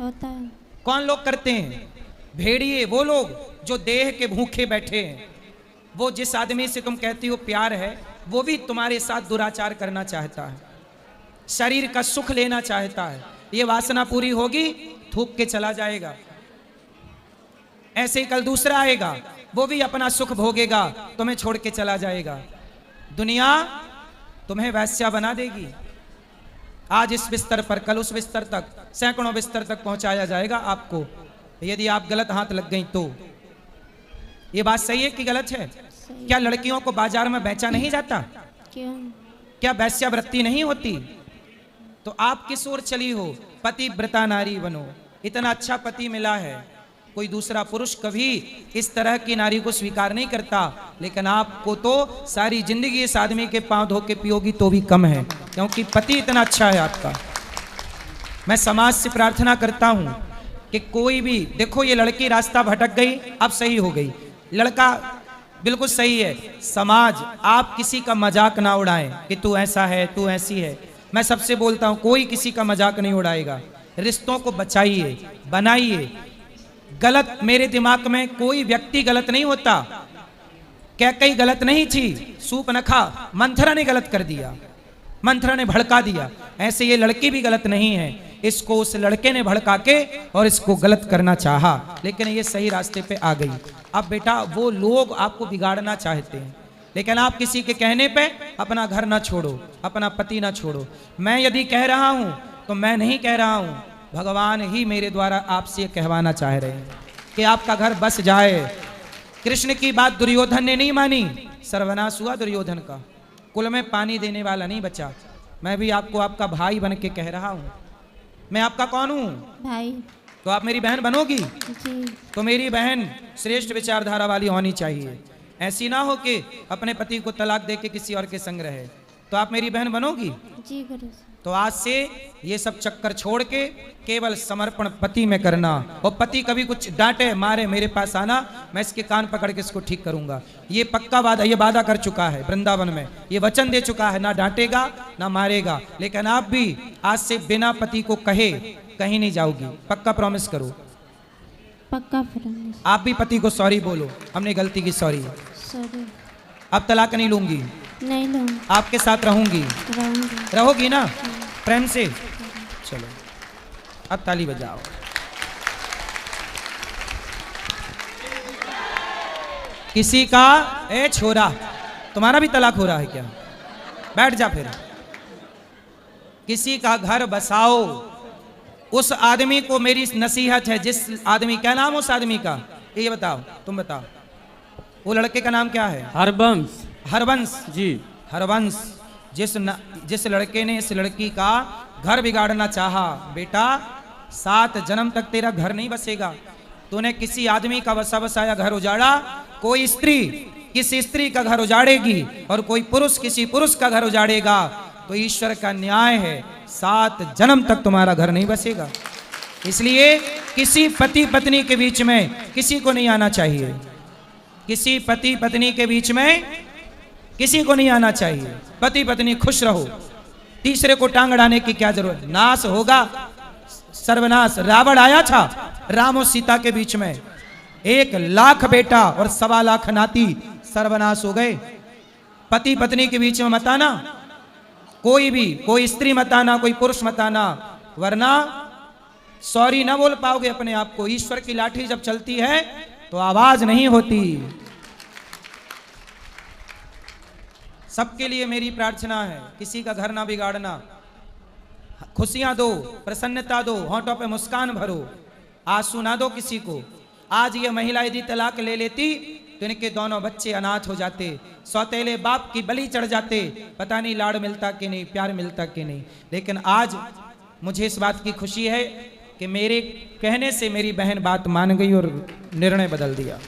होता है। कौन लोग करते हैं? भेड़िए, वो लोग जो देह के भूखे बैठे हैं। वो जिस आदमी से तुम कहती हो प्यार है, वो भी तुम्हारे साथ दुराचार करना चाहता है, शरीर का सुख लेना चाहता है। ये वासना पूरी होगी, थूक के चला जाएगा। ऐसे ही कल दूसरा आएगा, वो भी अपना सुख भोगेगा, तुम्हें छोड़ के चला जाएगा। दुनिया तुम्हें वैश्या बना देगी। आज इस बिस्तर पर, कल उस बिस्तर तक, सैकड़ों बिस्तर तक पहुंचाया जाएगा आपको, यदि आप गलत हाथ लग गई तो। ये बात सही है कि गलत है? क्या लड़कियों को बाजार में बेचा नहीं जाता? क्यों? क्या वैश्यावृत्ति नहीं होती? तो आप किस ओर चली हो? पतिव्रता नारी बनो। इतना अच्छा पति मिला है, कोई दूसरा पुरुष कभी इस तरह की नारी को स्वीकार नहीं करता, लेकिन आपको तो सारी जिंदगी इस आदमी के पांव धो के पियोगी तो भी कम है, क्योंकि पति इतना अच्छा है आपका। मैं समाज से प्रार्थना करता हूं कि कोई भी, देखो ये लड़की रास्ता भटक गई, अब सही हो गई, लड़का बिल्कुल सही है। समाज, आप किसी का मजाक ना उड़ाएं कि तू ऐसा है, तू ऐसी है। मैं सबसे बोलता हूं, कोई किसी का मजाक नहीं उड़ाएगा। रिश्तों को बचाइए, बनाइए। गलत, मेरे दिमाग में कोई व्यक्ति गलत नहीं होता। कैकई गलत नहीं थी, सूपनखा मंथरा ने गलत कर दिया, मंथरा ने भड़का दिया। ऐसे ये लड़की भी गलत नहीं है, इसको उस लड़के ने भड़का के और इसको गलत करना चाहा, लेकिन ये सही रास्ते पे आ गई। अब बेटा वो लोग आपको बिगाड़ना चाहते हैं, लेकिन आप किसी के कहने पे अपना घर ना छोड़ो, अपना पति ना छोड़ो। मैं यदि कह रहा हूं तो मैं नहीं कह रहा हूं, भगवान ही मेरे द्वारा आपसे कहवाना चाह रहे हैं कि आपका घर बस जाए। कृष्ण की बात दुर्योधन ने नहीं मानी, सर्वनाश हुआ दुर्योधन का, कुल में पानी देने वाला नहीं बचा। मैं भी आपको आपका भाई बन के कह रहा हूं। मैं आपका कौन हूं? भाई। तो आप मेरी बहन बनोगी? जी। तो मेरी बहन श्रेष्ठ विचारधारा वाली होनी चाहिए। ऐसी ना हो कि अपने पति को तलाक दे के किसी और के संग रहे। तो आप मेरी बहन बनोगी? जी गुरु। तो आज से ये सब चक्कर छोड़ के केवल समर्पण पति में करना। और पति कभी कुछ डांटे मारे, मेरे पास आना, मैं इसके कान पकड़ के इसको ठीक करूंगा। ये पक्का वादा, ये वादा कर चुका है वृंदावन में, ये वचन दे चुका है, ना डांटेगा ना मारेगा। लेकिन आप भी आज से बिना पति को कहे कहीं नहीं जाओगी, पक्का प्रॉमिस करो। पक्का प्रॉमिस। आप भी पति को सॉरी बोलो, हमने गलती की, सॉरी। सॉरी। अब तलाक नहीं लूंगी, नहीं लूंगी, आपके साथ रहूंगी। रहोगी ना प्रेम से? चलो अब ताली बजाओ। किसी का, ए छोरा तुम्हारा भी तलाक हो रहा है क्या? बैठ जा फिर। किसी का घर बसाओ। उस आदमी को मेरी नसीहत है, जिस आदमी, क्या नाम उस आदमी का, ये बताओ, तुम बताओ। वो लड़के का नाम क्या है? हरबंश। हरवंश जी। हरवंश। जिस लड़के ने इस लड़की का घर बिगाड़ना चाहा, बेटा 7 जन्म तक तेरा घर नहीं बसेगा। तूने किसी आदमी का वसा वसाया घर उजाड़ा, कोई स्त्री किसी स्त्री का घर उजाड़ेगी और कोई पुरुष किसी पुरुष का घर उजाड़ेगा, तो ईश्वर का न्याय है 7 जन्म तक तुम्हारा घर नहीं बसेगा। इसलिए किसी पति पत्नी के बीच में किसी को नहीं आना चाहिए, किसी पति पत्नी के बीच में किसी को नहीं आना चाहिए। पति पत्नी खुश रहो, तीसरे को टांग अड़ाने की क्या जरूरत। नाश होगा, सर्वनाश। रावण आया था राम और सीता के बीच में, 1 लाख बेटा और 1.25 लाख नाती, सर्वनाश हो गए। पति पत्नी के बीच में मत आना, कोई भी, कोई स्त्री मत आना, कोई पुरुष मत आना, वरना सॉरी ना बोल पाओगे अपने आप को। ईश्वर की लाठी जब चलती है तो आवाज नहीं होती। सबके लिए मेरी प्रार्थना है, किसी का घर ना बिगाड़ना, खुशियां दो, प्रसन्नता दो, होंठों पे मुस्कान भरो, आंसू ना दो किसी को। आज ये महिला यदि तलाक ले लेती तो इनके दोनों बच्चे अनाथ हो जाते, सौतेले बाप की बलि चढ़ जाते, पता नहीं लाड़ मिलता कि नहीं, प्यार मिलता कि नहीं। लेकिन आज मुझे इस बात की खुशी है कि मेरे कहने से मेरी बहन बात मान गई और निर्णय बदल दिया।